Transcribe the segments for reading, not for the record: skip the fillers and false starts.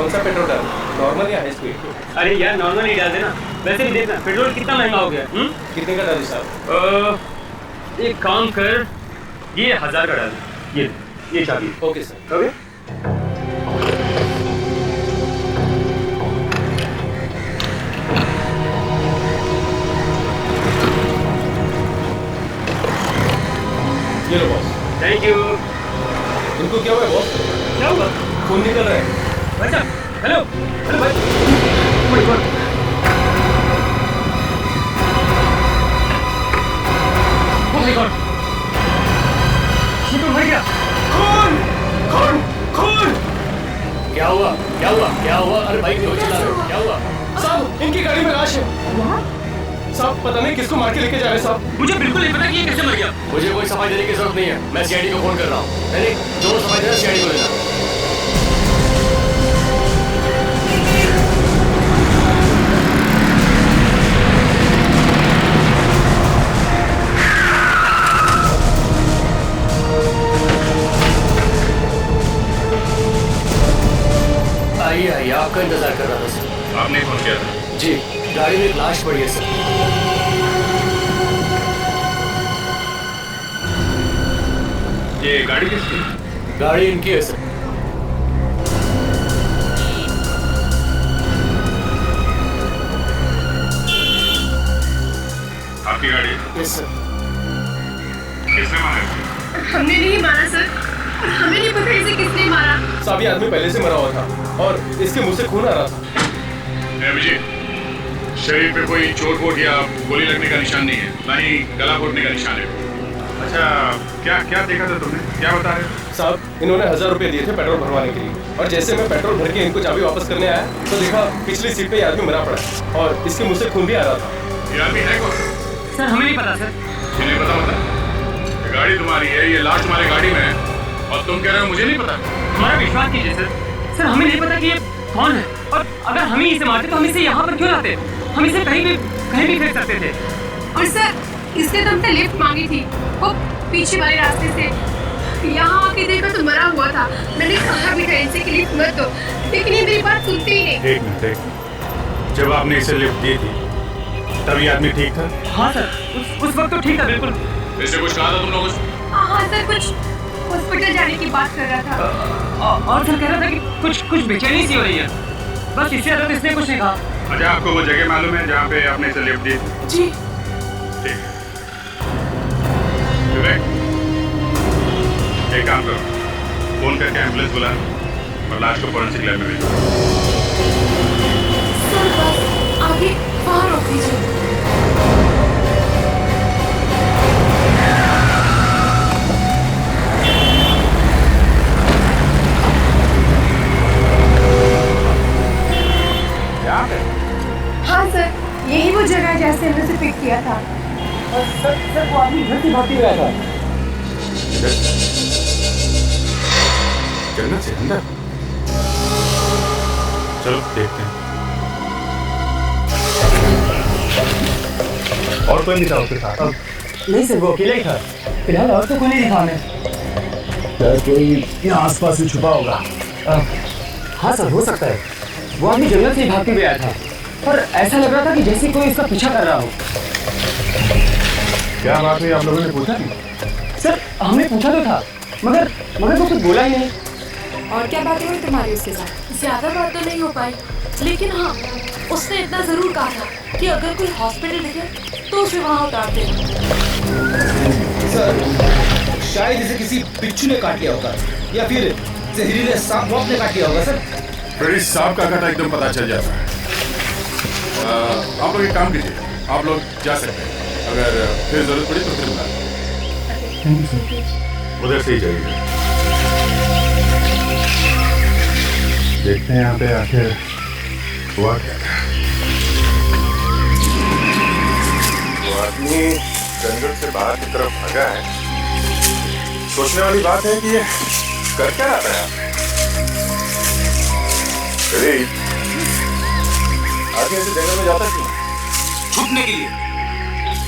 कौन सा पेट्रोल डाल, नॉर्मल या हाई स्पीड? अरे यार नॉर्मल ही डाल देना। वैसे भी देखना पेट्रोल कितना महंगा हो गया। कितने का डालूं साहब? एक काम कर, ये 1000 का डाल, ये चाबी। Okay sir. ओके। ये लो बॉस। Thank you. इनको क्या हुआ है बॉस? क्या हुआ? खून निकल रहा है। भाई साहब, हेलो हेलो भाई। ओह my God. Oh my God, ये तो मर गया। खून खून खून। क्या हुआ क्या हुआ क्या हुआ? अरे भाई क्यों चिल्ला रहे हो? क्या हुआ? साहब इनकी गाड़ी में लाश है। साहब पता नहीं किसको मार के लेके जा रहे साहब। मुझे बिल्कुल नहीं पता कि ये कैसे मर गया। मुझे कोई सफाई देने की जरूरत नहीं है, मैं सीआईडी को फोन कर रहा हूँ। नहीं जो सफाई देना सीआईडी को देना। आइए आइए, आपका इंतजार कर रहा था सर। आपने फोन किया था? जी, गाड़ी में एक लाश पड़ी है सर। ये गाड़ी किसकी? गाड़ी इनकी है सर। आपकी गाड़ी? Yes sir. किसने मारा? हमने नहीं मारा सर, और हमें नहीं पता इसे किसने मारा। साहब ये आदमी पहले से मरा हुआ था और इसके मुंह से खून आ रहा था। अभिजीत, शरीर पे कोई चोट वोट या गोली लगने का निशान नहीं है, ना ही गला घोटने का निशान है। अच्छा, क्या क्या देखा था तुमने? क्या बता रहे हो? साहब इन्होंने 1000 रुपए दिए थे पेट्रोल भरवाने के लिए, और जैसे मैं पेट्रोल भर के इनको चाबी वापस करने आया तो देखा पिछली सीट पे ये आदमी मरा पड़ा है और इसके मुंह से खून भी आ रहा था। ये आदमी है कौन? सर हमें नहीं पता सर। मुझे नहीं पता मतलब? ये गाड़ी तुम्हारी है, ये लाश तुम्हारी गाड़ी में है और तुम कह रहे हो मुझे नहीं पता? हमारा विश्वास कीजिए सर। सर हमें नहीं पता कि ये कौन है, और अगर हम ही इसे मारते तो हम इसे यहाँ पर क्यों लाते? हम इसे कहीं भी फेंक सकते थे। और सर इसने तो हमसे लिफ्ट मांगी थी, वो पीछे वाले रास्ते से। यहाँ आके देखा तो मरा हुआ था। मैंने कहा भी था इनसे कि लिफ्ट मत दो, लेकिन ये मेरी बात सुनते ही नहीं। एक मिनट, जब आपने इसे लिफ्ट दी थी तभी आदमी ठीक था? हाँ सर, उस वक्त तो ठीक था बिल्कुल। इससे कुछ कहा था तुम लोगों से? हाँ सर, कुछ हॉस्पिटल जाने की बात कर रहा था। और सर कह रहा था कि कुछ बेचैनी सी हो रही है, बस इससे ज्यादा इसने कुछ नहीं कहा। अच्छा, आपको वो जगह मालूम है जहाँ पे आपने इसे लिफ्ट दी? जी। ठीक है। विवेक, एक काम करो, फोन करके एम्बुलेंस बुला और लाश को फोरेंसिक लैब में भेजो। सर बस आगे बाहर रोक दीजिए। हाँ सर, यही वो जगह है जहाँ से हमने उसे पिक किया था। सर वो आदमी घर से भागते हुए आया था। जन्नत से अंदर? चलो देखते हैं। और कोई नहीं था उसके साथ? नहीं सर, वो अकेला ही था फिलहाल, और तो कोई नहीं दिखा हमें। कोई यहाँ आसपास में छुपा होगा। हाँ सर, हो सकता है। वो आदमी जंगल से भागते हुए आया था और ऐसा लग रहा था कि जैसे कोई इसका पीछा कर रहा हो। क्या बात हुई, आप लोगों ने पूछा नहीं? सर हमने पूछा तो था, मगर वो कुछ बोला ही नहीं। और क्या बातें हुई तुम्हारी उसके साथ? ज्यादा बात तो नहीं हो पाई, लेकिन हाँ उसने इतना जरूर कहा था कि अगर कोई हॉस्पिटल दिखे तो उसे वहाँ उतार देना। सर शायद इसे किसी बिच्छू ने काट लिया होगा या फिर जहरीले सांप ने काट लिया होगा सर। फिर इस सांप का काटा एकदम पता चल जाता है। आप लोग एक काम कीजिए, आप लोग जा सकते हैं, अगर फिर जरूरत पड़ी तो फिर बुला। उधर से ही जाइए। देखते हैं यहाँ पे आखिर हुआ क्या था। वो आदमी जंगल से बाहर की तरफ भागा है। सोचने वाली बात है कि ये कर क्या रहा है आपने? आदमी ऐसे जंगल में जाता क्यों? छुपने के लिए।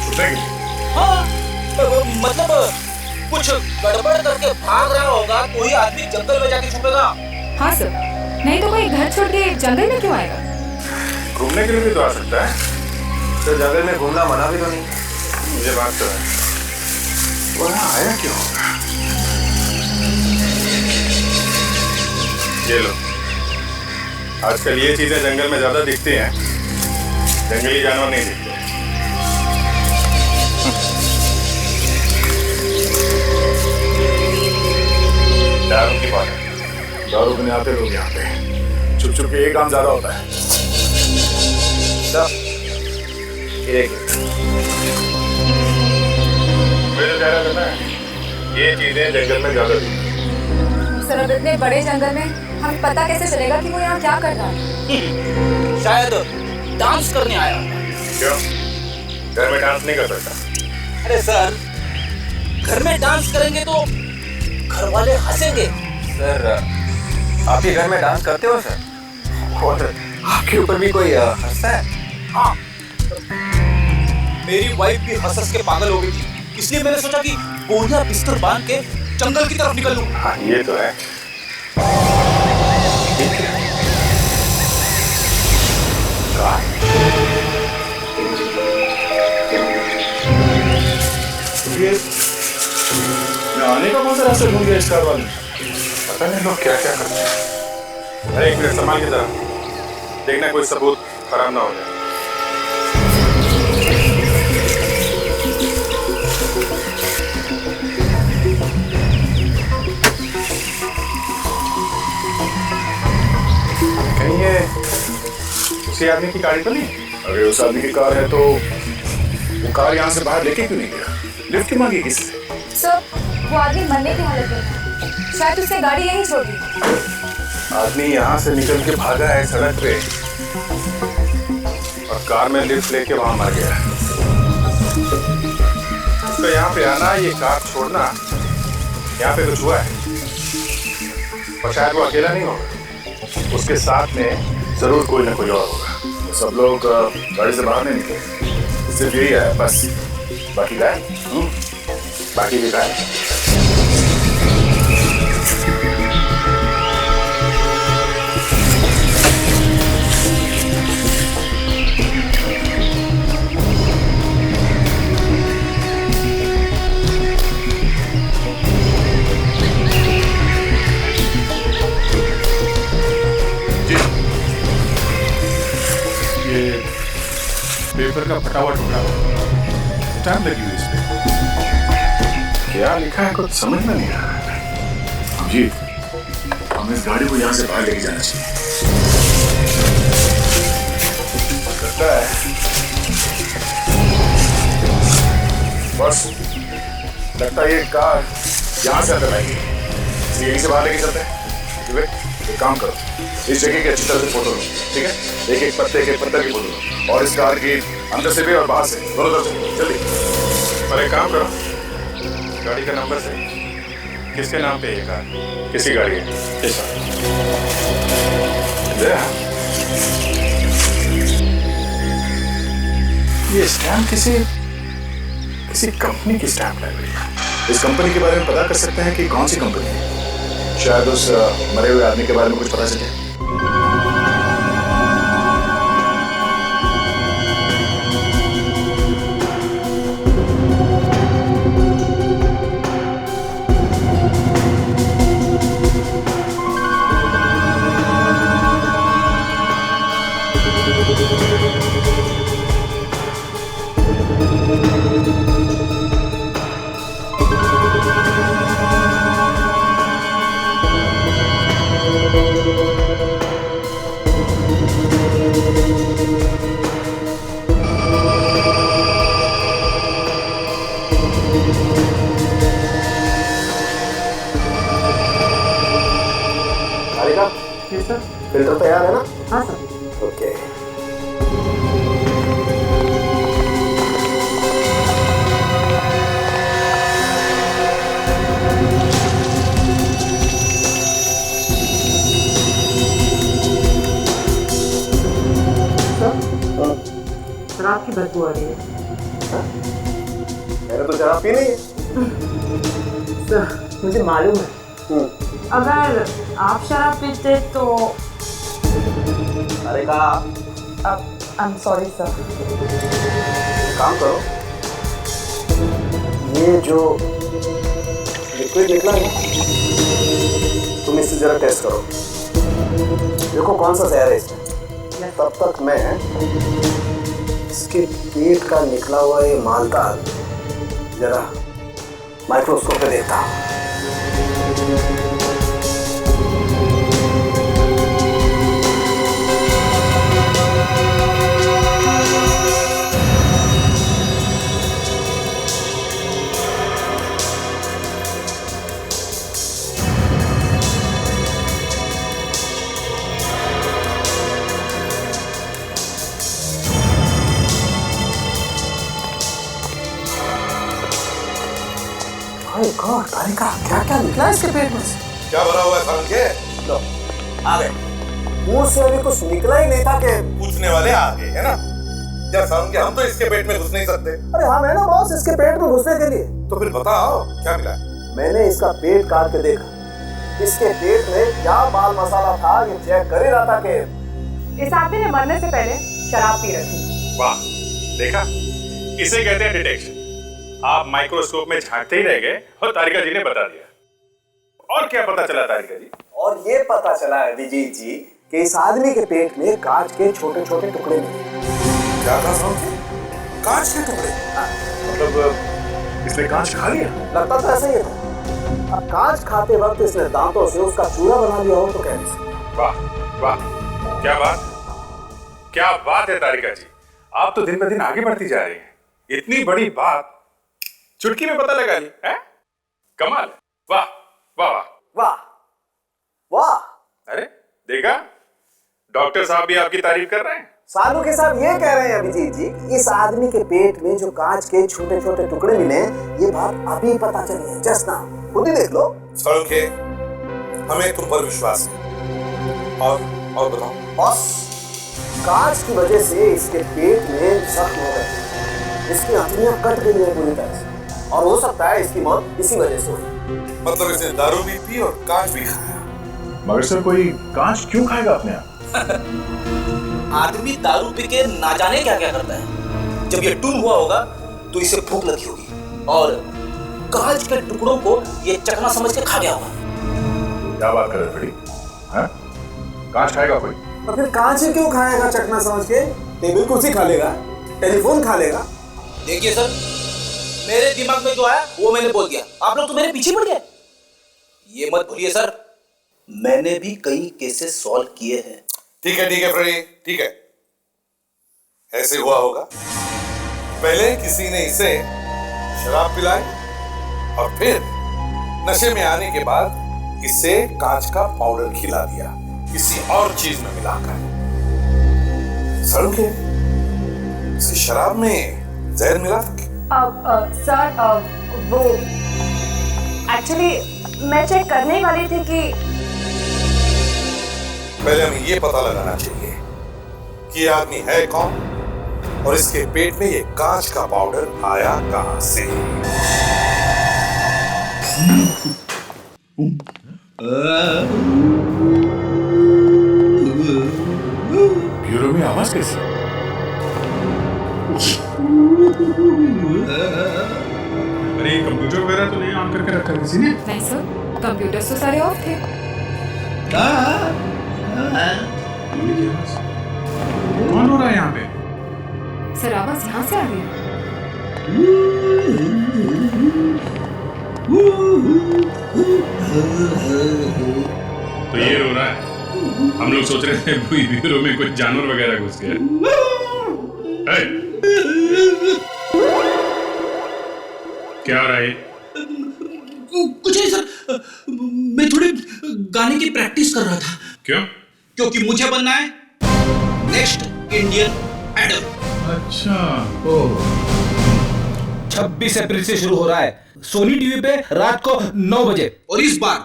छुपने के लिए? हाँ मतलब कुछ गड़बड़ करके भाग रहा होगा, कोई आदमी जंगल में जाके छुपेगा। हाँ सर, नहीं तो कोई घर छोड़ के जंगल में क्यों आएगा? घूमने के लिए भी तो आ सकता है। तो जंगल में घूमना मना भी तो नहीं। मुझे बात तो है, वो यहाँ आया क्यों होगा? ये लो, आजकल ये चीजें जंगल में ज्यादा दिखती हैं, जंगली जानवर नहीं दिखते। दारू की बात है, दारू पीने आते लोग यहाँ पे छुप छुप के, एक काम ज्यादा होता है। मुझे कह रहा था ना, ये चीजें जंगल में ज्यादा दिखती हैं। सर अब इतने बड़े जंगल में हमें पता कैसे चलेगा कि वो यहाँ क्या कर रहा है? शायद डांस करने आया। क्यों? घर में डांस नहीं कर सकता? अरे सर, घर में डांस करेंगे तो घर वाले हंसेंगे। सर आपके घर में डांस करते हो सर? और आपके ऊपर भी कोई हंसता है? हाँ, मेरी वाइफ भी हंस के पागल हो गई थी, इसलिए मैंने सोचा कि गोलियां बिस्तर बांध के जंगल की तरफ निकल लूं। हाँ, ये तो है। मैं आने का कौन सा रास्ता ढूंढ गया इस कार वाले? पता नहीं लोग क्या क्या करते हैं। अरे एक मिनट संभाल के जरा, देखना कोई सबूत खराब ना हो जाए। कहीं ये उसी आदमी की गाड़ी तो नहीं? अगर उस आदमी की कार है तो वो कार यहाँ से बाहर लेके क्यों नहीं गया? लिफ्ट क्यों मांगी किससे? सर वो आदमी मरने की हालत में है, शायद उसने गाड़ी यहीं छोड़ दी। आदमी यहाँ से निकल के भागा है सड़क पे और कार में लिफ्ट लेके वहां मर गया। तो यहाँ पे आना, ये कार छोड़ना, यहाँ पे कुछ हुआ है और शायद वो अकेला नहीं होगा, उसके साथ में जरूर कोई ना कोई और होगा। तो सब लोग गाड़ी से बाहर नहीं निकले, सिर्फ यही है बस, बाकी गायब। बाकी भी गायब। पेपर का फटा हुआ टुकड़ा, स्टैम्प लगी हुई इस पे। क्या लिखा है कुछ समझ में नहीं आ रहा है। अजीत, हमें इस गाड़ी को यहाँ से बाहर लेके जाना चाहिए। लगता है बस, लगता है ये कार यहाँ से अंदर आएगी, यहीं से बाहर लेके चलते हैं। एक काम करो, इस जगह की अच्छी तरह से फोटो लो, ठीक है? एक एक पत्ते के पत्थर की फोटो लो और इस कार की अंदर से भी और बाहर से दोनों तरफ से जल्दी। पर एक काम करो, गाड़ी का नंबर से किसके नाम पे ये कार, किसकी गाड़ी है? ये स्टैम्प किसी कंपनी की स्टैम्प लग रही है। इस कंपनी के बारे में पता कर सकते हैं कि कौन सी कंपनी है? शायद उस मरे हुए आदमी के बारे में कुछ पता चले। फिल्टर तैयार है ना? हाँ सर। ओके। शराब की बदबू आ रही है। मैंने तो शराब पी नहीं है। सर मुझे मालूम है, अगर आप शराब पीते तो अरे कहा आई एम सॉरी सर। काम करो, ये जो लिक्विड निकला है तुम इससे जरा टेस्ट करो, देखो कौन सा जहर है इसमें। तब तक मैं इसके पेट का निकला हुआ ये मालदार जरा माइक्रोस्कोप पे देखता हूँ। गॉड, तारिका क्या क्या निकला इसके पेट में से? क्या भरा हुआ है सारंग के? लो आ गए, मुंह से अभी कुछ निकला ही नहीं था कि पूछने वाले आ गए, है ना? क्या सारंग के, हम तो इसके पेट में घुस नहीं सकते। अरे हाँ मैं ना बॉस इसके पेट में घुसने के लिए। तो फिर बताओ क्या मिला? मैंने इसका पेट काट के देखा, इसके पेट में क्या माल मसाला था ये चेक कर ही रहा था कि इस आदमी ने मरने से पहले शराब पी रखी। वाह, देखा, इसे कहते हैं डिटेक्शन। आप माइक्रोस्कोप में झांकते ही रह गए और तारिका जी ने बता दिया। और क्या पता चला तारिका जी? और ये पता चला है अभिजीत जी कि इस आदमी के पेट में कांच के छोटे छोटे टुकड़े मिले। क्या था सारंग? कांच के टुकड़े? मतलब इसने कांच खा लिया? लगता तो ऐसा ही था। अब कांच खाते वक्त इसने दांतों से उसका चूरा बना लिया हो तो कह नहीं सकते। वाह वाह, क्या बात, क्या बात है तारिका जी। आप तो दिन ब दिन आगे बढ़ती जा रही हैं। इतनी बड़ी बात चुटकी में पता लगा ली है? कमाल है। वाह वाह वाह वाह वाह। अरे देखा, डॉक्टर साहब भी आपकी तारीफ कर रहे हैं। सालू के साहब ये कह रहे हैं अभिजीत जी, इस आदमी के पेट में जो कांच के छोटे छोटे टुकड़े मिले ये बात अभी पता चली है, जस्ट नाउ, खुद ही देख लो। सारंग के, हमें तुम पर विश्वास है। और बताओ। बॉस, कांच की वजह से इसके पेट में जख्म हो गए, इसकी हड्डियां कट गई हैं पूरी तरह से, और हो सकता है इसकी मौत इसी वजह से हुई। मतलब इसने दारू भी पी और कांच भी खाया। मगर सर, कोई कांच क्यों खाएगा अपने आप? आदमी दारू पी के ना जाने क्या क्या करता है। जब ये टून हुआ होगा तो इसे भूख लगी होगी और कांच के टुकड़ों को ये चकना समझ के खा गया होगा। क्या बात कर रहे बड़ी? हाँ? कांच खाएगा कोई? और फिर कांच क्यों खाएगा चकना समझ के? टेबल कुर्सी खा लेगा, टेलीफोन खा लेगा। देखिए सर, मेरे दिमाग में जो आया वो मैंने बोल दिया, आप लोग तो मेरे पीछे पड़ गए। ये मत भूलिए सर, मैंने भी कई केसेस सॉल्व किए हैं। ठीक है फ्रेडी, ठीक है। ऐसे हुआ होगा, पहले किसी ने इसे शराब पिलाई और फिर नशे में आने के बाद इसे कांच का पाउडर खिला दिया किसी और चीज में मिलाकर। सर के इसे शराब में जहर मिला था? सर वो एक्चुअली मैं चेक करने ही वाली थी कि पहले हमें ये पता लगाना चाहिए कि ये आदमी है कौन और इसके पेट में ये कांच का पाउडर आया कहां से। ब्यूरो में आवाज कैसी? अरे कंप्यूटर वगैरह तो नहीं ऑन करके रखा किसी ने? नहीं सर, कंप्यूटर तो सारे ऑफ थे। कौन हो रहा है यहाँ पे? सर आवाज यहाँ से आ रही है। तो ये रो रहा है। हम लोग सोच रहे थे ब्यूरो में कुछ जानवर वगैरह घुस गया। क्या हो रहा है? कुछ नहीं सर, मैं थोड़ी गाने की प्रैक्टिस कर रहा था। क्यों? क्योंकि मुझे बनना है नेक्स्ट इंडियन आइडल। अच्छा, ओ 26 अप्रैल से शुरू हो रहा है सोनी टीवी पे रात को 9 बजे। और इस बार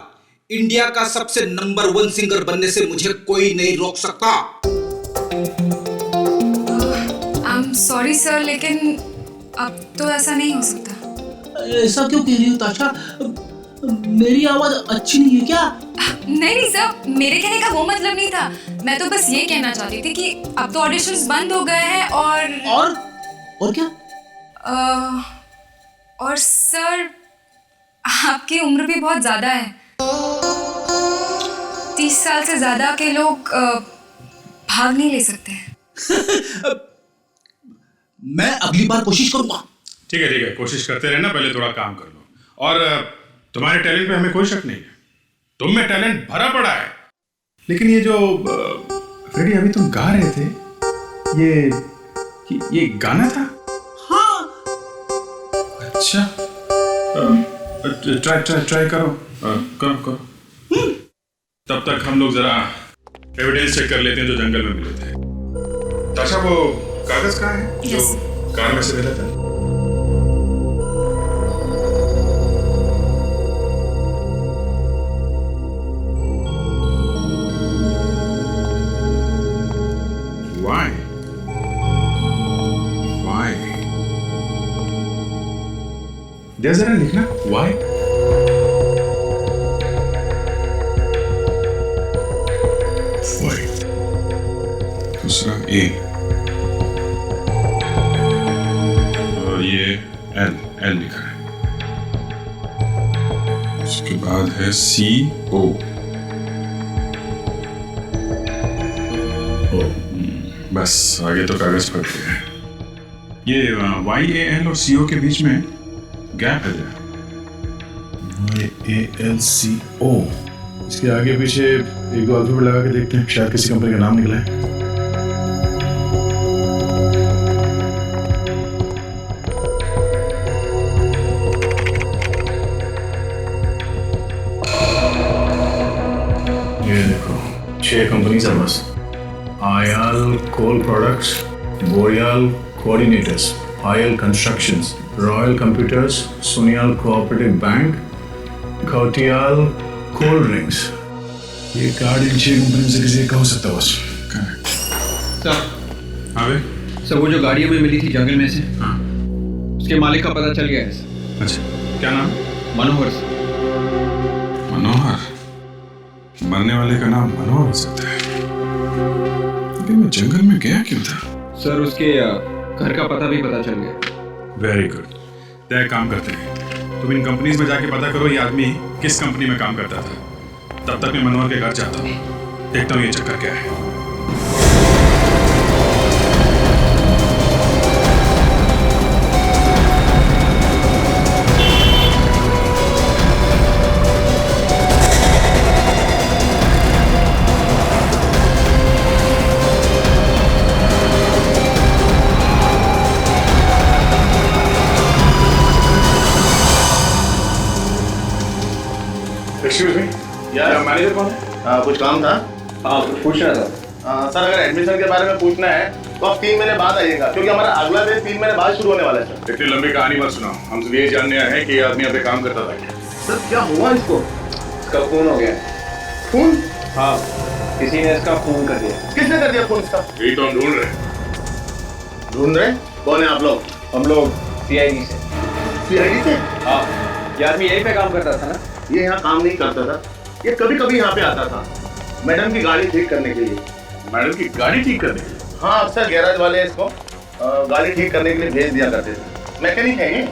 इंडिया का सबसे नंबर 1 सिंगर बनने से मुझे कोई नहीं रोक सकता। आई एम सॉरी सर, लेकिन अब तो ऐसा नहीं हो सकता। ऐसा क्यों कह रही हो ताशा? मेरी आवाज अच्छी नहीं है क्या? नहीं सर, मेरे कहने का वो मतलब नहीं था। मैं तो बस ये कहना चाहती थी कि अब तो ऑडिशंस बंद हो गए हैं और क्या? और सर आपकी उम्र भी बहुत ज्यादा है। 30 साल से ज्यादा के लोग भाग नहीं ले सकते हैं। मैं अगली बार कोशिश करूंगा। ठीक है, कोशिश करते रहना, पहले थोड़ा काम कर लो। और तुम्हारे टैलेंट पे हमें कोई शक नहीं है, तुम में टैलेंट भरा पड़ा है। लेकिन ये जो फ्रेडी अभी तुम गा रहे थे, ये गाना था? हाँ। अच्छा, ट्राई करो, करो। तब तक हम लोग जरा एविडेंस चेक कर लेते हैं जो जंगल में मिले थे। ताशा, वो कागज कहाँ है जो कार में से मिला था? Why? जरा लिखना why? दूसरा ए और ये एल लिखा है। उसके बाद है CO। बस आगे तो कागज फट गया है। ये YAL और CO के बीच में गैप है। YALCO, इसके आगे पीछे एक दो अल्फाबेट लगा के देखते हैं, शायद किसी कंपनी का नाम निकला है। ये देखो 6 कंपनी है बस। Ayal coal products, Boriyal coordinators, Ayal constructions, royal computers, Soniyal cooperative bank, Khautiyal cold drinks. ये कार्ड इन 6 कंपनी से किसी का हो सकता है बस। सर, हाँ भाई। सर वो जो गाड़ियों में मिली थी जंगल में से, हाँ, उसके मालिक का पता चल गया है सर। अच्छा, क्या नाम? मनोहर सर। मनोहर? मरने वाले का नाम मनोहर हो सकता है, लेकिन मैं जंगल में गया क्यों था? सर उसके घर का पता भी पता चल गया। Very good. तो एक काम करते हैं, तुम इन कंपनीज में जाके पता करो ये आदमी किस कंपनी में काम करता था। तब तक मैं मनोहर के घर जाता हूँ, देखता हूँ ये चक्कर क्या है। एक्सक्यूज मी, यार मैनेजर कौन है? कुछ काम था? हाँ, पूछ रहा था। सर, अगर एडमिशन के बारे में पूछना है तो आप 3 महीने बाद आइएगा, क्योंकि हमारा अगला डे 3 महीने बाद शुरू होने वाला है सर। इतनी लंबी कहानी मत सुनाओ, हम सिर्फ ये जानने आए हैं कि ये आदमी यहाँ पे काम करता था। सर क्या हुआ इसको? इसका खून हो गया। खून? हाँ, किसी ने इसका खून कर दिया। किसने कर दिया खून इसका? यही तो हम ढूंढ रहे? कौन है आप लोग? हम लोग CID से। CID से? हाँ, ये आदमी यहीं पे काम करता था ना? ये यहाँ काम नहीं करता था, ये कभी कभी यहाँ पे आता था मैडम की गाड़ी ठीक करने के लिए। मैडम की गाड़ी ठीक करने के लिए? हाँ, अक्सर गैराज वाले इसको गाड़ी ठीक करने के लिए भेज दिया करते थे। मैकेनिक है ये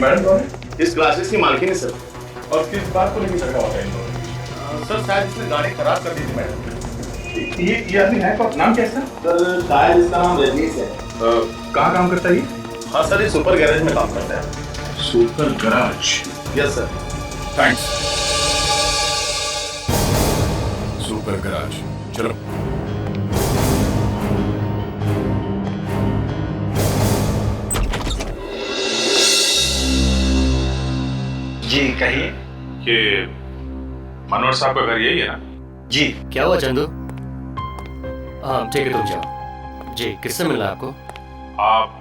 मैडम कौन है? इस क्लासेस की मालकिन है सर। और किस बात को लेकर चढ़ा हुआ है इन लोगों? सर शायद इसने गाड़ी खराब कर दी थी मैडम। ये आदमी है कौन? नाम क्या है सर? शायद इसका नाम रजनीश है। कहाँ काम करता है ये? हाँ सर, ये सुपर गैरेज में काम करता है। Super garage? Yes sir. Thanks. Super garage, चलो। जी कहिए। ये मनोहर साहब का घर यही है ना? जी। क्या हुआ चंदू? हाँ ठीक है, तुम जाओ। जी, किससे मिलना है आपको? आप?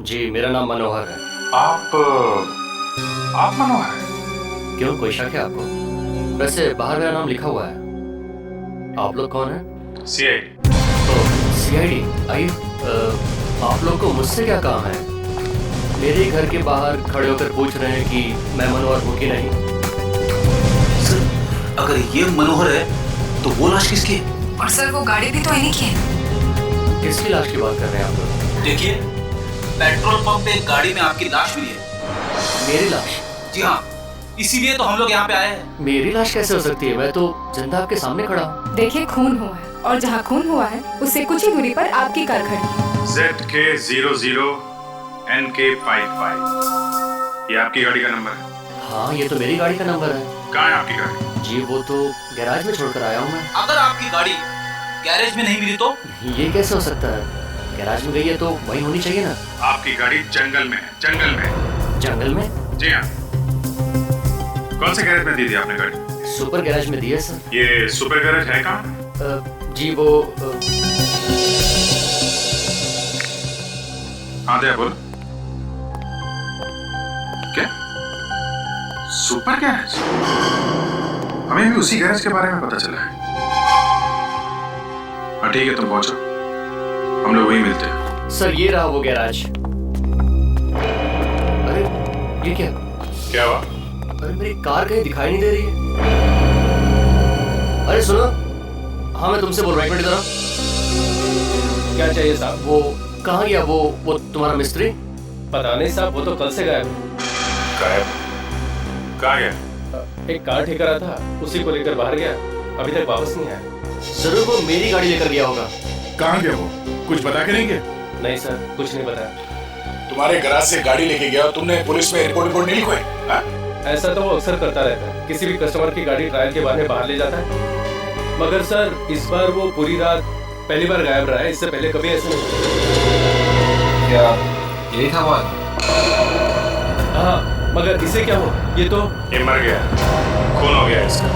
जी, मेरा नाम मनोहर है। आप मनोहर हैं? क्यों, कोई शक है आपको? वैसे बाहर मेरा नाम लिखा हुआ है। आप लोग कौन हैं? CID। CID? आइए। आप लोग को मुझसे क्या काम है? मेरे घर के बाहर खड़े होकर पूछ रहे हैं कि मैं मनोहर हूँ कि नहीं। अगर ये मनोहर है तो वो लाश किसकी है? और सर वो गाड़ी भी तो इन्हीं की है। किसकी लाश की बात कर रहे हैं आप लोग? देखिए, पेट्रोल पंप पे एक गाड़ी में आपकी लाश मिली है। मेरी लाश? जी हाँ, इसीलिए तो हम लोग यहाँ पे आए हैं। मेरी लाश कैसे हो सकती है? मैं तो जिंदा आपके सामने खड़ा हूँ। देखिए खून हुआ है और जहाँ खून हुआ है उससे कुछ ही दूरी पर आपकी कार खड़ी है। ZK00 NK55, ये आपकी गाड़ी का नंबर है? हाँ, ये तो मेरी गाड़ी का नंबर है। कहाँ है आपकी गाड़ी? जी वो तो गैराज में छोड़कर आया हूँ मैं। अगर आपकी गाड़ी गैरेज में नहीं मिली तो? ये कैसे हो सकता है? गैराज में गई है तो वहीं होनी चाहिए ना। आपकी गाड़ी जंगल में है, जंगल में। जंगल में? जी हाँ। कौन से गैरेज में दी थी आपने गाड़ी? सुपर गैराज में दी है सर। ये सुपर गैरेज है कहाँ? जी वो हाँ दया बोल। क्या? Super garage? हमें भी उसी गैरेज के बारे में पता चला है। हाँ ठीक है, तुम पहुंचो, हम लोग वहीं मिलते हैं। सर ये रहा वो गैराज। अरे ये क्या? क्या हुआ? अरे मेरी कार कहीं दिखाई नहीं दे रही है। अरे सुनो, हाँ मैं तुमसे बोल रहा हूँ, एक मिनट इधर। क्या चाहिए साहब? वो कहाँ गया वो तुम्हारा मिस्त्री? पता नहीं साहब, वो तो कल से गायब है। गायब? कहाँ गया? एक कार ठेका रहा था, उसी को लेकर बाहर गया, अभी तक वापस नहीं आया। जरूर वो मेरी गाड़ी लेकर गया होगा। कहाँ गया वो? कुछ बता के नहीं गया? नहीं सर, कुछ नहीं बताया। तुम्हारे गैराज से गाड़ी लेके गया और तुमने पुलिस में रिपोर्ट नहीं लिखवाई? ऐसा तो वो अक्सर करता रहता है, किसी भी कस्टमर की गाड़ी ट्रायल के बहाने बाहर ले जाता है। मगर सर इस बार वो पूरी रात पहली बार गायब रहा है, इससे पहले कभी ऐसा नहीं। क्या यही था बात? हाँ, मगर इसे क्या हुआ? ये मर गया, खून हो गया इसका।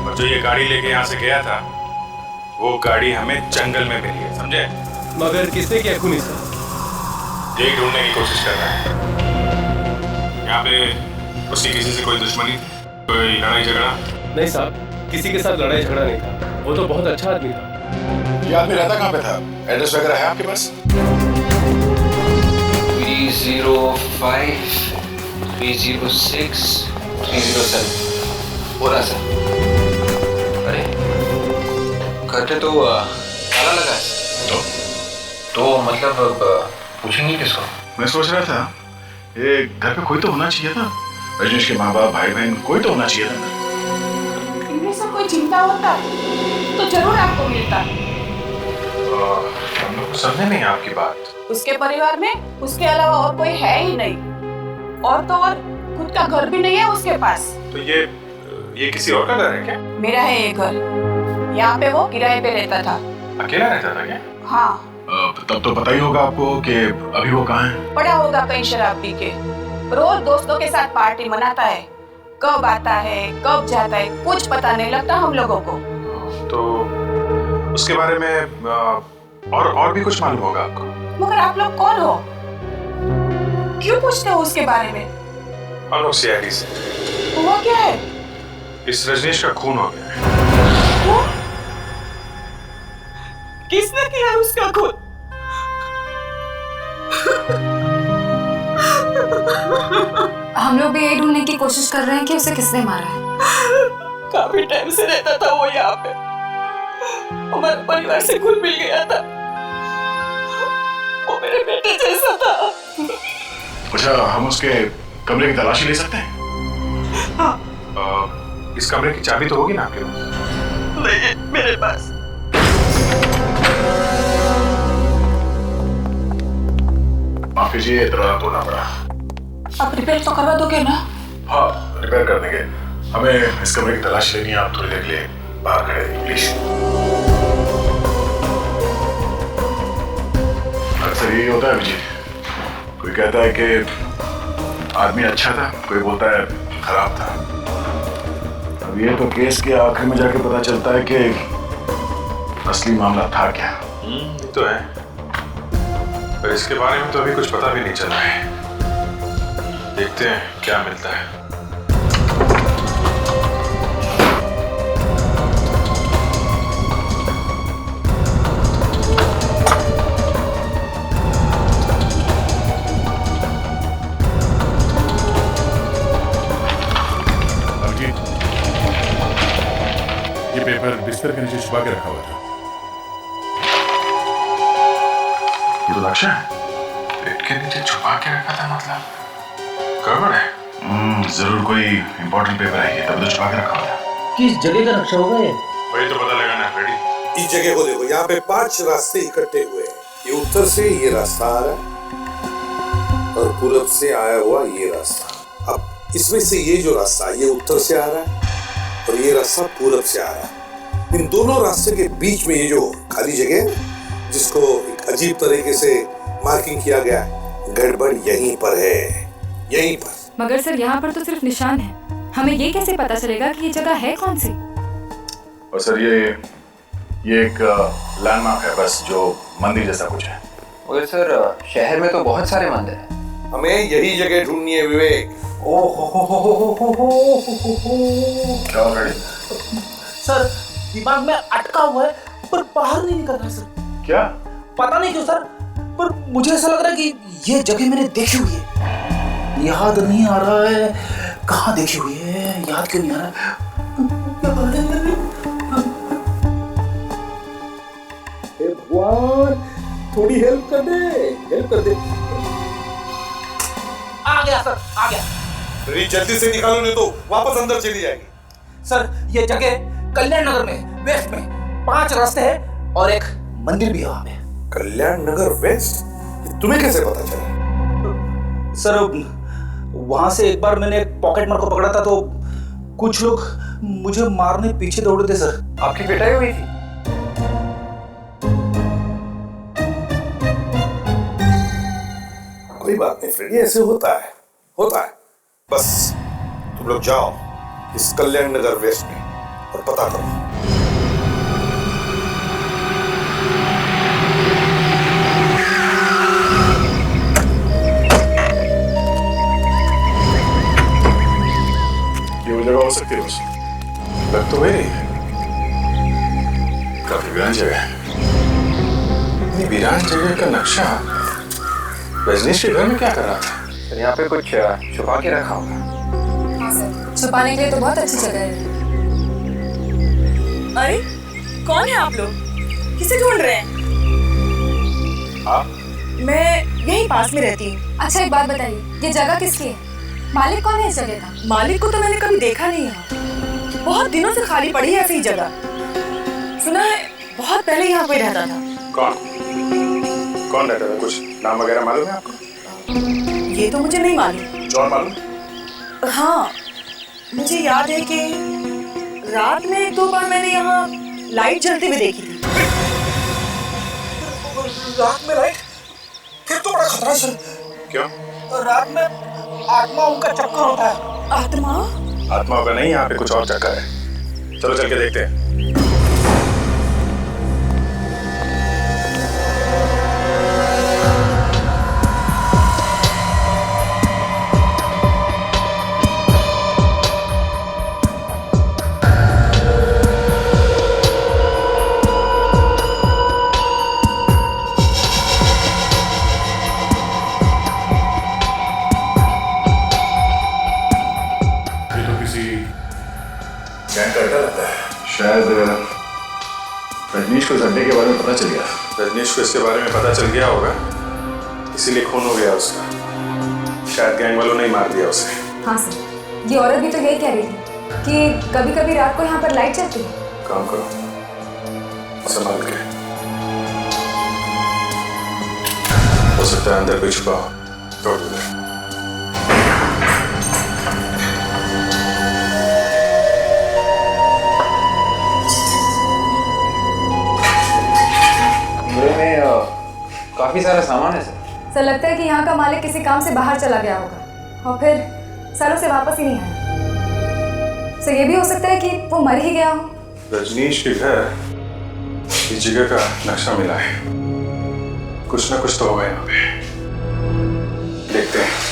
और जो ये गाड़ी लेके यहाँ से गया था, वो गाड़ी हमें जंगल में मिली है, समझे? मगर किसने किया खून इसका? यही ढूंढने की कोशिश कर रहा है। यहाँ पे उसकी किसी से कोई दुश्मनी, कोई लड़ाई झगड़ा? नहीं साहब, किसी के साथ लड़ाई झगड़ा नहीं था, वो तो बहुत अच्छा आदमी था। ये आदमी रहता कहाँ पे था? एड्रेस वगैरह है आपके पास? 305 306 307 हो रहा सर। अरे घर पे तो ताला लगा है। तो मतलब पूछेंगे किसको? मैं सोच रहा था ये घर पे कोई तो होना चाहिए था, रजनीश के माँ बाप भाई बहन कोई तो होना चाहिए था। इनमें से कोई चिंता होता तो जरूर आपको मिलता। हम लोग समझे नहीं आपकी बात। उसके परिवार में उसके अलावा और कोई है ही नहीं, और तो और खुद का घर भी नहीं है उसके पास। तो ये किसी और का घर है क्या? मेरा है ये घर, यहाँ पे वो किराए पे रहता था। अकेला रहता था क्या? हाँ। तब तो पता ही होगा आपको कि अभी वो कहाँ है। पड़ा होगा कहीं शराब पी के, रोज दोस्तों के साथ पार्टी मनाता है, कब आता है कब जाता है कुछ पता नहीं लगता हम लोगों को। तो उसके बारे में और भी कुछ मालूम होगा आपको? मगर आप लोग कौन हो? क्यों पूछते हो उसके बारे में? हम लोग सीआईडी से। हुआ क्या है? इस रजनीश का खून हो गया है। किसने किया उसका खून? हम लोग भी यही ढूंढने की कोशिश कर रहे हैं कि उसे किसने मारा है। काफी टाइम से रहता था वो यहाँ पे, हमारे परिवार से घुल मिल गया था, वो मेरे बेटे जैसा था। अच्छा, हम उसके कमरे की तलाशी ले सकते हैं? हाँ। इस कमरे की चाबी तो होगी ना आपके पास? नहीं है मेरे पास। माफ कीजिए, दरवाजा तोड़ना पड़ा। आप रिपेयर तो करवा दोगे ना? हाँ, रिपेयर कर देंगे। हमें इस कमरे की तलाश लेनी है, आप थोड़ी देर के लिए बाहर खड़े रहिए प्लीज। अक्सर यही होता है विजय, कोई कहता है कि आदमी अच्छा था, कोई बोलता है खराब था। अब ये तो केस के आखिर में जाके पता चलता है कि असली मामला था क्या। ये तो है, पर इसके बारे में तो अभी कुछ पता भी नहीं चला है। देखते हैं क्या मिलता है। ये पेपर बिस्तर के नीचे छुपा के रखा हुआ था। ये तो लक्ष्य है। पेट के नीचे छुपा के रखा था मतलब गड़बड़ है। जरूर कोई इंपॉर्टेंट पेपर है ये, तभी तो छुपा के रखा हुआ था। किस जगह का नक्शा होगा ये? वही तो पता लगाना है रेडी। इस जगह को देखो, यहाँ पे 5 रास्ते इकट्ठे हुए हैं। ये उत्तर से ये रास्ता आ रहा है और पूरब से आया हुआ ये रास्ता। अब इसमें से ये जो रास्ता है ये उत्तर से आ रहा है और ये रास्ता पूरब से आ रहा है। इन दोनों रास्ते के बीच में ये जो खाली जगह है जिसको एक अजीब तरीके से मार्किंग किया गया है, गड़बड़ यहीं पर है, यहीं पर। मगर सर यहाँ पर तो सिर्फ निशान है, हमें ये कैसे पता चलेगा कि ये जगह है कौन सी? और सर ये एक लैंडमार्क है बस, जो मंदिर जैसा कुछ है। मगर सर शहर में तो बहुत सारे मंदिर हैं। हमें यही जगह ढूंढनी है विवेक। क्या ऑलरेडी? सर दिमाग में अटका हुआ है पर बाहर नहीं निकल रहा सर। क्या? पता नहीं क्यों सर, पर मुझे ऐसा लग रहा है कि ये जगह मैंने देखी हुई है। याद नहीं आ रहा है कहाँ देखी हुई है, याद क्यों नहीं आ रहा है? भगवान थोड़ी हेल्प कर दे, हेल्प कर दे। आ गया सर, आ गया। जल्दी से निकालो नहीं तो वापस अंदर चली जाएगी। सर ये जगह कल्याण नगर में वेस्ट में 5 रास्ते हैं और एक मंदिर भी है वहाँ पे। कल्याण नगर वेस्ट? तुम्हें कैसे पता चला? सर वहां से एक बार मैंने एक पॉकेट मार को पकड़ा था तो कुछ लोग मुझे मारने पीछे दौड़े थे सर। आपकी पिटाई हुई थी? कोई बात नहीं फ्रेंड, ये ऐसे होता है, होता है। बस तुम लोग जाओ इस कल्याण नगर वेस्ट में और पता करो। ये वो जगह हो सकती है दोस्त? लग तो वही रही है। काफी वीरान जगह है। इतनी वीरान जगह का नक्शा रजनीश के घर में क्या कर रहा था? सर यहाँ पे कुछ छुपा के रखा होगा। हाँ सर, छुपाने के लिए तो बहुत अच्छी जगह है। अरे कौन है आप लोग? किसे ढूंढ रहे हैं? आप? मैं यहीं पास में रहती हूँ। अच्छा एक बात बताइए, ये जगह किसकी है? मालिक कौन है इस जगह का? मालिक को तो मैंने कभी देखा नहीं है, बहुत दिनों से खाली पड़ी है ऐसी जगह। सुना है बहुत पहले यहाँ पे रहता था। कौन रहता था? कुछ नाम वगैरह मालूम है आपको? ये तो मुझे नहीं मालूम। जॉन मालूम? हाँ मुझे याद है कि रात में 1-2 बार मैंने यहाँ लाइट जलते हुए देखी थी। रात में लाइट? फिर तो बड़ा खतरा सर। क्यों? रात में आत्माओं का चक्कर होता है। आत्मा? आत्माओं का नहीं, यहाँ पे कुछ और चक्कर है। चलो चल के देखते हैं। शायद रजनीश को इस अड्डे के बारे में पता चल गया। रजनीश को इसके बारे में पता चल गया होगा, इसीलिए खून हो गया उसका। शायद गैंग वालों ने ही मार दिया उसे। हाँ सर, ये औरत भी तो यही कह रही थी कि कभी कभी रात को यहाँ पर लाइट चलती है। काम करो, संभाल के। हो सकता है अंदर कोई छुपा हो, तोड़ दो। काफी सारा सामान है सर। सर लगता है कि यहाँ का मालिक किसी काम से बाहर चला गया होगा और फिर सालों से वापस ही नहीं आया। सर ये भी हो सकता है कि वो मर ही गया हो। रजनीश के घर इस जगह का नक्शा मिला है, कुछ ना कुछ तो होगा यहाँ पे। देखते हैं।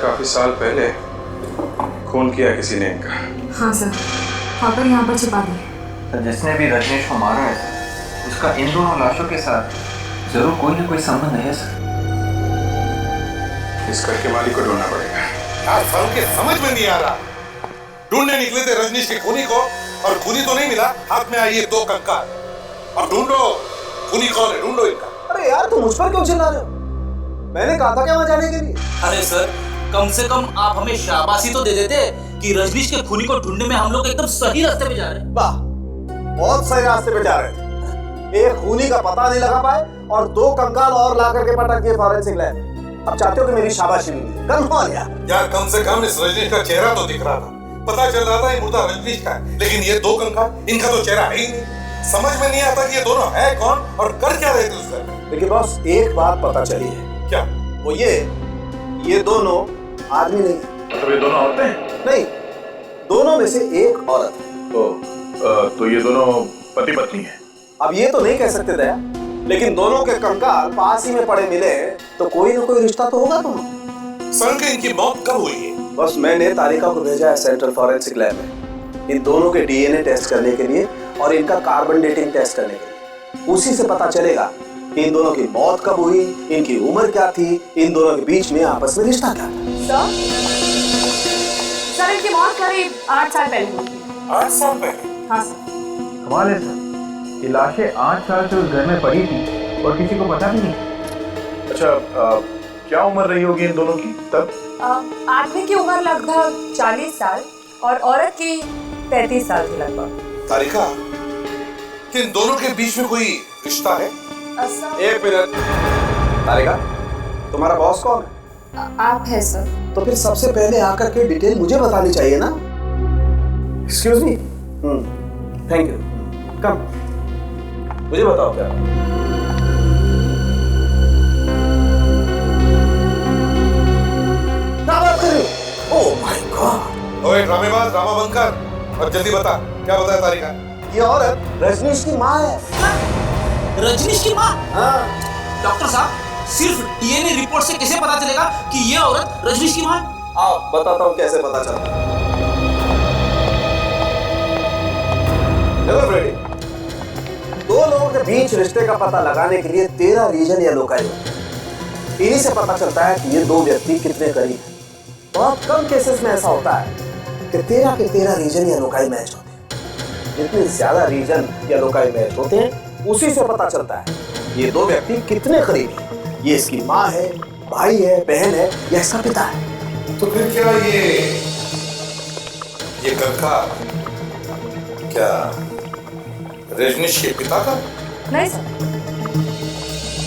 काफी साल पहले खून किया किसी ने इनका। हाँ सर, पापा यहाँ पर छिपा दिए। तो जिसने भी रजनीश को मारा है उसका इन दोनों लाशों के साथ जरूर कोई ना कोई संबंध है सर। इस घर के मालिक को ढूंढना पड़ेगा। यार सालों के समझ में नहीं आ रहा। ढूंढने निकले थे रजनीश के खूनी को और खूनी तो नहीं मिला, हाथ में आई ये 2 कंकाल। अब ढूंढो खूनी कौन है, ढूंढो इनका। अरे यार तुम मुझ पर क्यों चिल्ला रहे हो? मैंने कहा था क्या वहां जाने के लिए? अरे सर, कम से कम आप हमें शाबाशी तो दे देते कि रजनीश के खूनी को ढूंढने में हम लोग एकदम सही रास्ते पे जा रहे हैं। वाह, बहुत सही रास्ते पे जा रहे थे। एक खूनी का पता नहीं लगा पाए और 2 कंकाल और ला करके पटक दिए फॉरेंसिक लैब। अब चाहते हो कि मेरी शाबाशी मिले? कमाल यार कम से कम इस रजनीश का चेहरा तो दिख रहा था, पता चल रहा था ये मुर्दा रजनीश का है, लेकिन ये 2 कंकाल, इनका तो चेहरा है ही नहीं। समझ में नहीं आता कि ये दोनों है कौन और कर क्या रहे थे उस घर में। लेकिन बॉस एक बात पता चली है। क्या? वो ये दोनों आदमी नहीं है। मतलब ये दोनों औरतें हैं? नहीं, दोनों में से एक औरत है। तो ये दोनों पति पत्नी हैं। अब ये तो नहीं कह सकते दया, लेकिन दोनों के कंकाल पास ही में पड़े मिले तो कोई ना कोई रिश्ता तो होगा। तुम सर के इनकी मौत कब हुई है? बस मैंने तारिका को भेजा है सेंट्रल फॉरेंसिक लैब में इन दोनों के डीएनए टेस्ट करने के लिए और इनका कार्बन डेटिंग टेस्ट करने के लिए। उसी से पता चलेगा कि इन दोनों की मौत कब हुई, इनकी उम्र क्या थी, इन दोनों के बीच में आपस में रिश्ता क्या था। सर, इनकी मौत करीब 8 साल पहले हुई थी। 8 साल पहले? हाँ सर। कमाल है सर, ये लाशें 8 साल से उस घर में पड़ी थी और किसी को पता भी नहीं। अच्छा, क्या उम्र रही होगी इन दोनों की तब? आदमी की उम्र लगभग 40 साल और औरत की 35 साल की लगभग। तारिका, कि इन दोनों के बीच में कोई रिश्ता है? एक मिनट तारिका, तुम्हारा बॉस कौन है? आप है सर। तो फिर सबसे पहले आकर के डिटेल मुझे बतानी चाहिए ना। Excuse me. Thank you. Come, मुझे बताओ क्या बात कर रहे हो? Oh my god. ओए ड्रामेबाज, ड्रामा बंद कर और जल्दी बता, क्या बताया तारिका? ये औरत रजनीश की माँ है। रजनीश की माँ? हाँ। डॉक्टर साहब, सिर्फ डीएनए रिपोर्ट से कैसे पता चलेगा कि ये औरत रजनीश की माँ है? आओ बताता हूँ कैसे पता चलता है। चलो फ्रेडी, 2 लोगों के बीच रिश्ते का पता लगाने के लिए 13 रीजन या लोकाई होते हैं। इन्हीं से पता चलता है कि ये 2 व्यक्ति कितने करीब हैं। बहुत कम केसेस में ऐसा होता है कि 13 के 13 रीजन या लोकाई मैच होते हैं। जितने ज्यादा रीजन या लोकाई मैच होते हैं उसी से पता चलता है ये 2 व्यक्ति कितने करीब हैं। ये इसकी माँ है, भाई है, बहन है या इसका पिता है। तो फिर क्या ये कंकाल क्या रजनीश के पिता का? नहीं सर।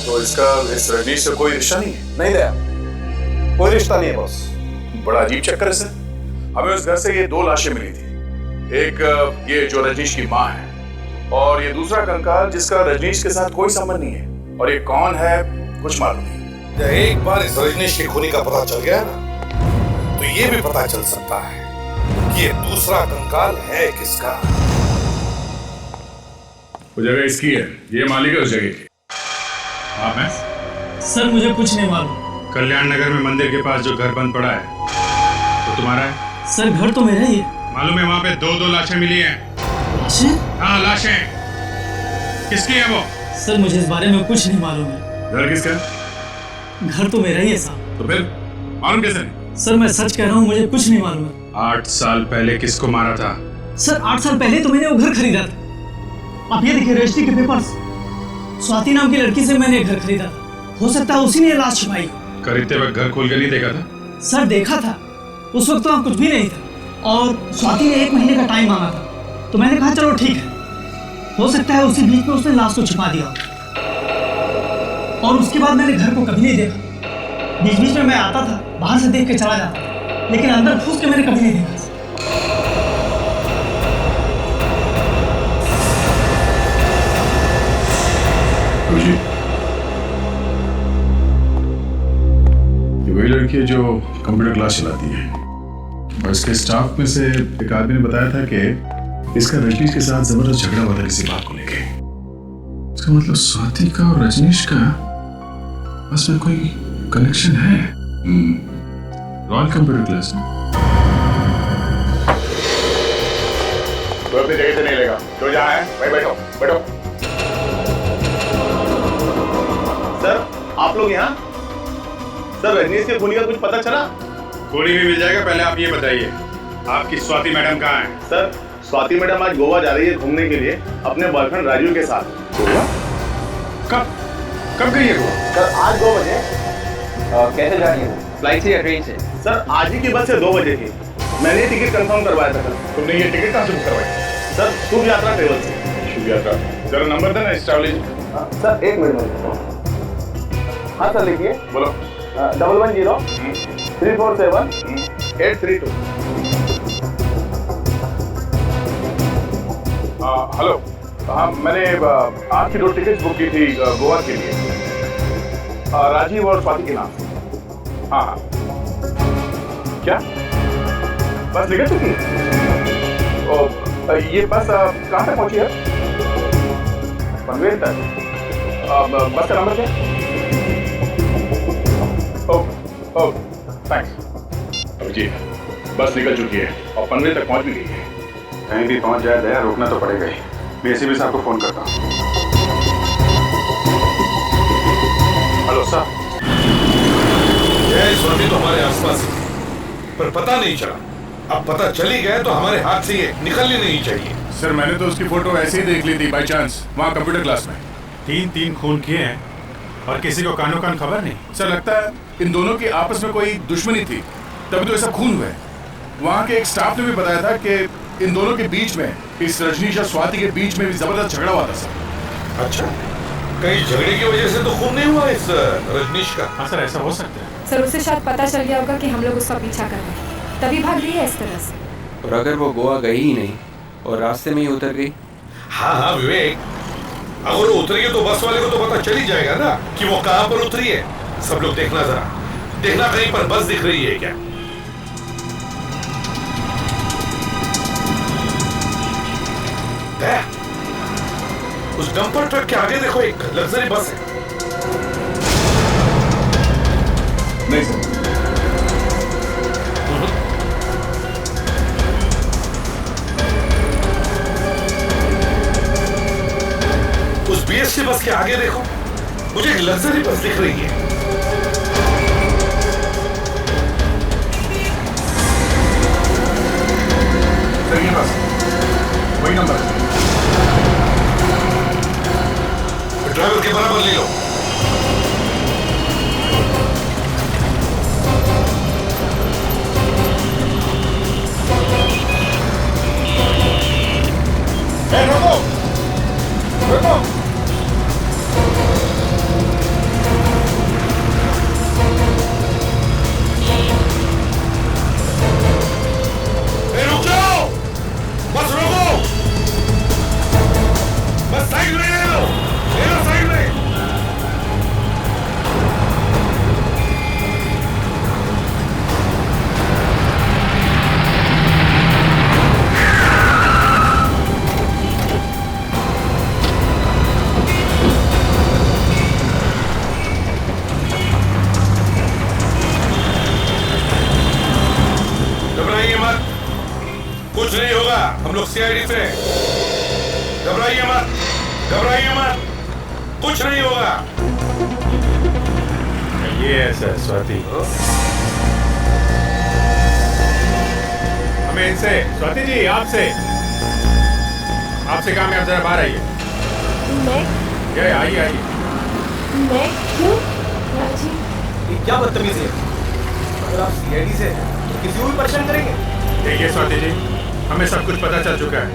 तो इसका इस रजनीश से कोई रिश्ता नहीं है? नहीं दया, कोई रिश्ता नहीं है बॉस। बड़ा अजीब चक्कर है सर। हमें उस घर से ये 2 लाशें मिली थी, एक ये जो रजनीश की माँ है और ये दूसरा कंकाल जिसका रजनीश के साथ कोई संबंध नहीं है। और ये कौन है कुछ मालूम नहीं। एक बार इस रजनीश की खूनी का पता चल गया ना, तो ये भी पता चल सकता है कि ये दूसरा कंकाल है किसका। वो जगह इसकी है, ये मालिक है उस जगह की। आप हैं? सर मुझे कुछ नहीं मालूम। कल्याण नगर में मंदिर के पास जो घर बंद पड़ा है तो तुम्हारा है? सर घर तो मेरा ही है। मालूम है वहाँ पे 2 लाशें मिली हैं। लाशें? हाँ लाशें। किसकी है वो? सर मुझे इस बारे में कुछ नहीं मालूम है। घर किसका? घर तो मेरा ही है साहब। तो फिर मालूम कैसे नहीं? सर मैं सच कह रहा हूँ, मुझे कुछ नहीं मालूम है। 8 साल पहले किसको मारा था? सर 8 साल पहले तो मैंने वो घर खरीदा था। आप ये देखिए रजिस्ट्री के पेपर्स। स्वाति नाम की लड़की से मैंने घर खरीदा था। हो सकता है उसी ने लाश छुपाई। खरीदते वक्त घर खोल के नहीं देखा था? सर देखा था, उस वक्त तो वहाँ कुछ भी नहीं था और स्वाति ने 1 महीने का टाइम मांगा था तो मैंने कहा चलो ठीक है। हो सकता है उसी बीच में उसने लाश को छुपा दिया और उसके बाद मैंने घर को कभी नहीं देखा। बीच बीच में मैं आता था, बाहर से देख के चला जाता, लेकिन अंदर घुस के मैंने कभी नहीं देखा। ये वही लड़की है जो कंप्यूटर क्लास चलाती है और इसके स्टाफ में से एक आदमी ने बताया था कि इसका रजनीश के साथ जबरदस्त झगड़ा हुआ था किसी बात को लेके। इसका मतलब स्वाति का और रजनीश का बस में कोई कनेक्शन है। रॉयल कंप्यूटर क्लास में। तो अपनी जगह से नहीं लेगा, जो जहाँ है भाई बैठो बैठो। सर आप लोग यहाँ? सर रजनीश के खूनी का कुछ पता चला? खूनी भी मिल जाएगा, पहले आप ये बताइए आपकी स्वाति मैडम कहाँ है? सर स्वाति मैडम आज गोवा जा रही है घूमने के लिए अपने बॉयफ्रेंड राजू के साथ। गोवा? कब गई है गोवा? सर आज 2 बजे। कैसे जा रही है? फ्लाइट से या ट्रेन से? सर आज ही की बस से 2 बजे थी। मैंने टिकट कंफर्म करवाया था सर। तुमने ये टिकट कहाँ से बुक करवाई? सर शुभ यात्रा ट्रेवल से। शुभ यात्रा। जरा नंबर देना इस ट्रैवल एजेंट। Sir 1 minute. हाँ सर लिखिए। बोलो। 110 347 832। हेलो। हाँ मैंने आपकी 2 टिकट बुक की थी गोवा के लिए, राजीव और स्वाति के नाम। हाँ हाँ। क्या बस निकल चुकी है? ये बस कहाँ तक पहुंची है? पनवेल तक। बस का नंबर क्या? थैंक्स। अभिजीत बस निकल चुकी है और पनवेल तक पहुंच भी गई है। कहीं भी पहुंच जाए दया, रोकना तो पड़ेगा ही। मैं एसीपी साहब को फोन करता हूँ। Hello sir. यह स्वाति तो हमारे आसपास ही, पर पता नहीं चला। अब पता चली गया तो हमारे हाथ से ये निकलनी नहीं चाहिए। सर मैंने तो उसकी फोटो ऐसे ही देख ली थी बाई चांस, वहाँ कंप्यूटर क्लास में। 3 खून किए हैं और किसी को कानो कान खबर नहीं। सर लगता है इन दोनों की आपस में कोई दुश्मनी थी, तभी तो ऐसा खून हुआ है। वहाँ के एक स्टाफ ने भी बताया था कि इन दोनों के बीच में, इस रजनीश और स्वाति के बीच में भी जबरदस्त झगड़ा हुआ था सर। अच्छा, कहीं झगड़े की वजह से तो खून नहीं हुआ इस रजनीश का? हाँ सर ऐसा हो सकता है। सर उसे शायद पता चल गया होगा कि हम लोग उसका पीछा कर रहे हैं, तभी भाग रही है इस तरह से। और अगर वो गोवा गई ही नहीं और रास्ते में ही उतर गई? हाँ हाँ विवेक, अगर वो उतरी है तो बस वाले को तो पता चल ही जाएगा ना कि वो कहाँ पर उतरी है। सब लोग देखना, जरा देखना कहीं पर बस दिख रही है क्या? उस डंपर ट्रक के आगे देखो, एक लग्जरी बस है। नहीं सर। उस बीएसटी बस के आगे देखो, मुझे एक लग्जरी बस दिख रही है। सर ये बस वही नंबर है। ड्राइवर के बराबर ले लो। रुको रुको। रुक जाओ, बस रोको, बस साइड में ले लो, साइड में। घबराइए मत, कुछ नहीं होगा, हम लोग सीआईडी से। घबराइए मत, घबराइए मत, कुछ नहीं होगा। ये है सर स्वाति। हमें इनसे, स्वाति जी आपसे काम है, आप जरा बाहर आइए। मैं? आइए आइए। मैं क्यों? ये क्या बदतमीजी है? अगर आप सीआईडी से तो किसी को भी परेशान करेंगे। देखिए स्वाति जी, हमें सब कुछ पता चल चुका है,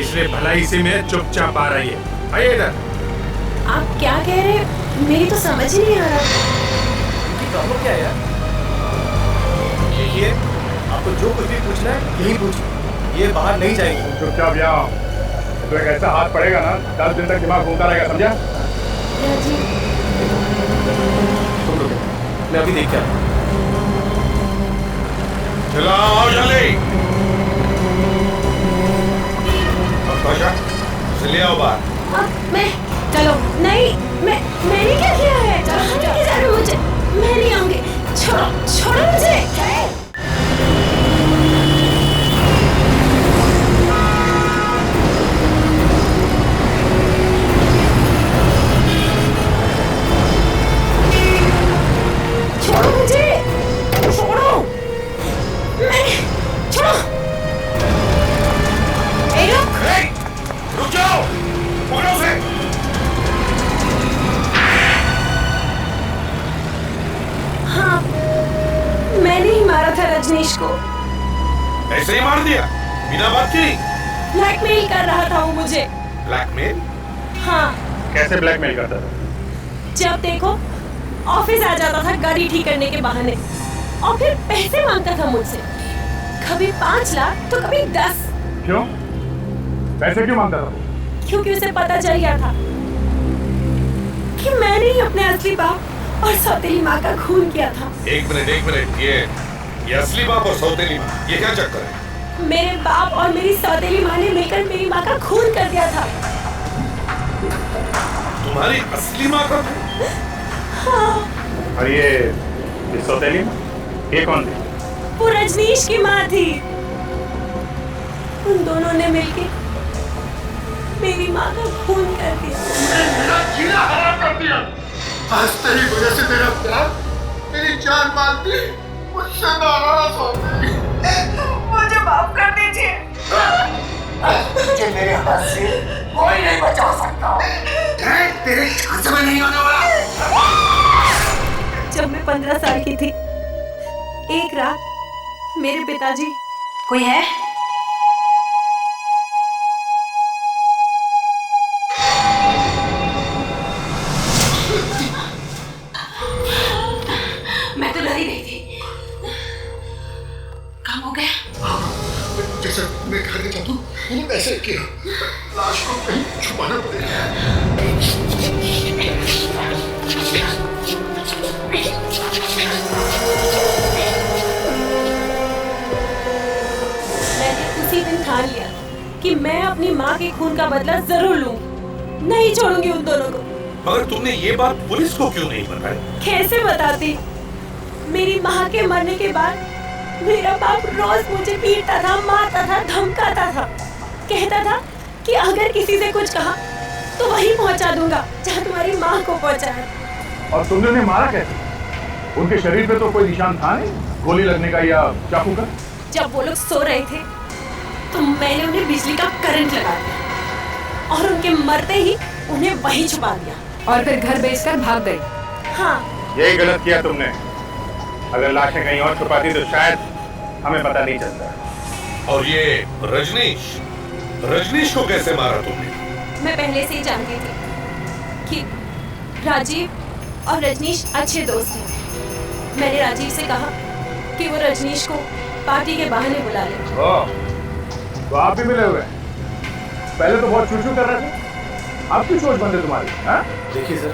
इसलिए भलाई से में चुपचाप आ रही है। आइए इधर। आप क्या कह रहे हैं? मेरी तो समझ ही नहीं आ रहा। प्रॉब्लम क्या है यार? देखिए आपको जो कुछ भी पूछना है यही पूछिए, ये बाहर नहीं जाएंगे। चुपचाप यहाँ, तो एक ऐसा हाथ पड़ेगा ना 10 दिन तक दिमाग घूमता रहेगा, समझा? मैं अभी देख के आता हूँ। चलो आओ जल्दी। ले आओ बाहर। मैं चलो नहीं, मैंने क्या किया है? चलो लेके जा रहे हो मुझे। मैं नहीं आऊंगी, छोड़ो मुझे। छोड़ो मुझे, छोड़ो। छोड़ो। रुक जाओ, पकड़ो उसे। हाँ, मैंने ही मारा था रजनीश को। ऐसे ही मार दिया बिना बात की? ब्लैकमेल कर रहा था वो मुझे। ब्लैकमेल? हाँ। कैसे ब्लैकमेल करता था? जब देखो ऑफिस आ जाता था गाड़ी ठीक करने के बहाने और फिर पैसे मांगता था मुझसे, कभी 5 लाख तो कभी 10। क्यों? पैसे क्यों मांगता था? क्योंकि उसे पता चल गया था कि मैंने ही अपने असली बाप और सौतेली माँ का खून किया था। एक मिनट, ये असली बाप और सौतेली माँ, ये क्या चक्कर है? मेरे बाप और मेरी सौतेली माँ ने मिलकर मेरी माँ का खून कर दिया था। तुम्हारी असली माँ का? हाँ। और ये सौतेली माँ, ये कौन थी? वो रजनीश की माँ थी। उन दोनों ने मिलकर मेरी माँ का खून कर दिया। मेरा जीना हराम कर दिया। आज तेरी वजह से मेरा प्यार, मेरी जान मालती मुझसे नाराज हो गई। मुझे माफ कर दीजिए। तुझे मेरे हाथ से कोई नहीं बचा सकता। तेरे चांस में नहीं होने वाला। जब मैं 15 साल की थी, एक रात मेरे पिताजी। कोई है? मैं तो डरी गई थी। काम हो गया? जैसे मैं घर में जाता हूँ वैसे किया। लाश को कहीं छुपाना पड़ेगा। मैंने उसी दिन ठान लिया कि मैं अपनी माँ के खून का बदला जरूर लूंगी, नहीं छोड़ूंगी उन दोनों को। मगर तुमने ये बात पुलिस को क्यों नहीं बताई? कैसे बताती? मेरी माँ के मरने के बाद मेरा बाप रोज मुझे पीटता था, मारता था, धमकाता था, कहता था कि अगर किसी से कुछ कहा तो वहीं पहुंचा दूंगा जहाँ तुम्हारी माँ को पहुंचाया। और तुमने उन्हें मारा कैसे? उनके शरीर पे तो कोई निशान था नहीं, गोली लगने का या चाकू का? जब वो लोग सो रहे थे तो मैंने उन्हें बिजली का करंट लगा दिया और उनके मरते ही उन्हें वहीं छुपा दिया और फिर घर बेचकर भाग गई। हाँ। यही गलत किया तुमने। अगर लाशें कहीं और छुपाती तो शायद हमें पता नहीं चलता। और ये रजनीश को कैसे मारा तुमने? मैं पहले से ही जानती थी कि राजीव और रजनीश अच्छे दोस्त हैं। मैंने राजीव से कहा कि वो रजनीश को पार्टी के बहाने बुला ले। तो आप भी मिले हुए? पहले तो बहुत चूचू कर रहे थे, अब की सोच बंद है तुम्हारी? हाँ? देखिए सर,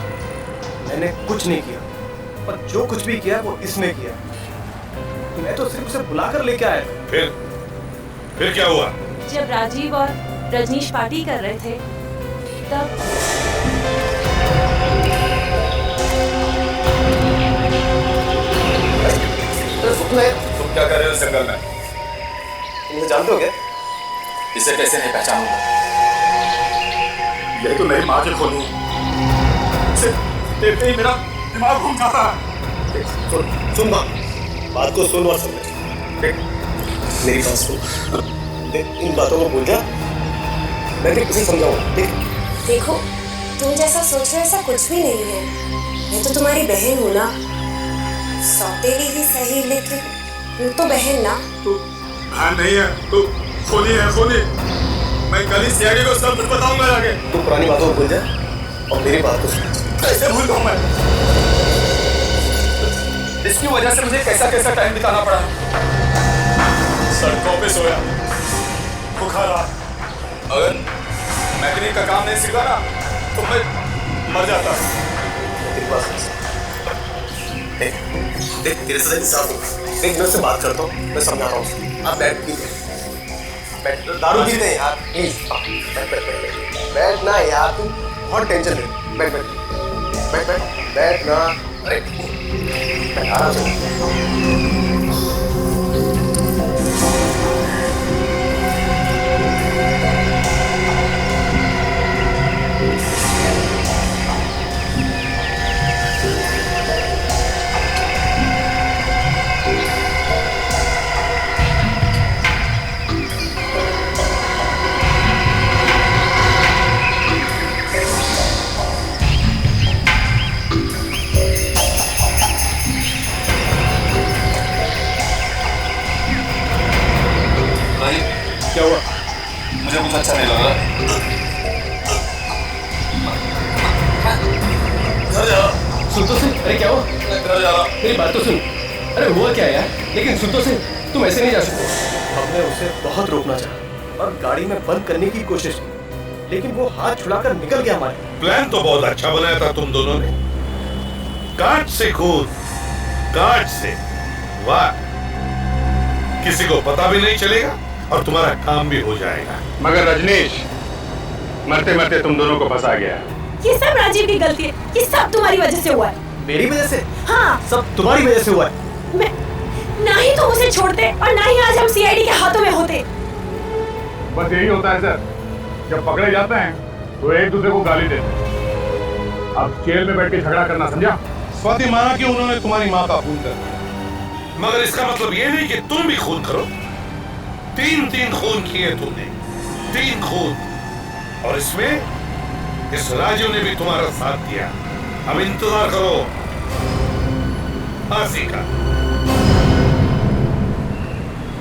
मैंने कुछ नहीं किया और जो कुछ भी किया वो इसने किया। मैं तो सिर्फ उसे बुलाकर लेके आया। फिर क्या हुआ? जब राजीव और रजनीश पार्टी कर रहे थे तब तुम क्या कर रहे हो इस जंगल में? मुझे जानते हो क्या? इसे कैसे नहीं पहचानूंगा? ये तो मेरी माँ के खून से देखते ही मेरा दिमाग घूम जाता है। सुन बात को सुन और समझ। मेरी बात सुन, इन बातों को भूल जा। मैं तुझे समझाऊंगा। देखो, तुम जैसा सोच रहे ऐसा कुछ भी नहीं है। मैं तो तुम्हारी बहन हूँ ना, सौतेली ही सही लेकिन हूँ तो बहन ना। तू बहन नहीं है, तू खूनी है, खूनी। मैं कल ही सीआईडी को सब कुछ बताऊंगा आगे। तू पुरानी बातों को भूल जा और मेरी बात को सुन। कैसे भूल जाऊं मैं? इसकी वजह से मुझे कैसा कैसा टाइम बिताना पड़ा। सड़कों पे सोया, भूखा रहा। अगर मैकेनिक का काम नहीं सीखा ना तो मैं मर जाता। तेरी बात सुन। देख तेरे से इंसाफ हो। देख मैं उससे बात करता हूँ, मैं समझाता हूँ। आप बैठ बैठ दारू पीते हैं यार। बैठ ना यार, तू बहुत टेंशन है। बैठ बैठ बैठ बैठ बैठ ना। अरे आराम से क्या हुआ? मुझे कुछ अच्छा नहीं लग रहा। घर जा। सुन तो सिंह, अरे क्या हुआ? घर जा रहा। मेरी बात तो सुन। अरे हुआ क्या यार? लेकिन सुन तो सिंह, तुम ऐसे नहीं जा सकते। हमने उसे बहुत रोकना चाहा और गाड़ी में बंद करने की कोशिश की, लेकिन वो हाथ छुड़ाकर निकल गया हमारे। प्लान तो बहुत अच्छा बनाया था तुम दोनों ने। काट से खून, काट से वाह, किसी को पता भी नहीं चलेगा और तुम्हारा काम भी हो जाएगा। मगर रजनीश, मरते मरते तुम दोनों को फंसा गया। ये सब राजीव की गलती है। ये सब तुम्हारी वजह से हुआ है। मेरी वजह से? हाँ, सब तुम्हारी वजह से हुआ है। मैं ना ही तुम उसे छोड़ते और ना ही आज हम सीआईडी के हाथों में होते। बस यही होता है सर, जब पकड़े जाते हैं तो एक दूसरे को गाली देते हैं। अब जेल में बैठ के झगड़ा करना समझा? स्वाति माना कि उन्होंने तुम्हारी माँ का खून कर, मगर इसका मतलब ये नहीं कि तुम भी खून करो। 3 खून किए तुमने, 3 खून, और इसमें इस राजू ने भी तुम्हारा साथ दिया। अब इंतजार करो फांसी का।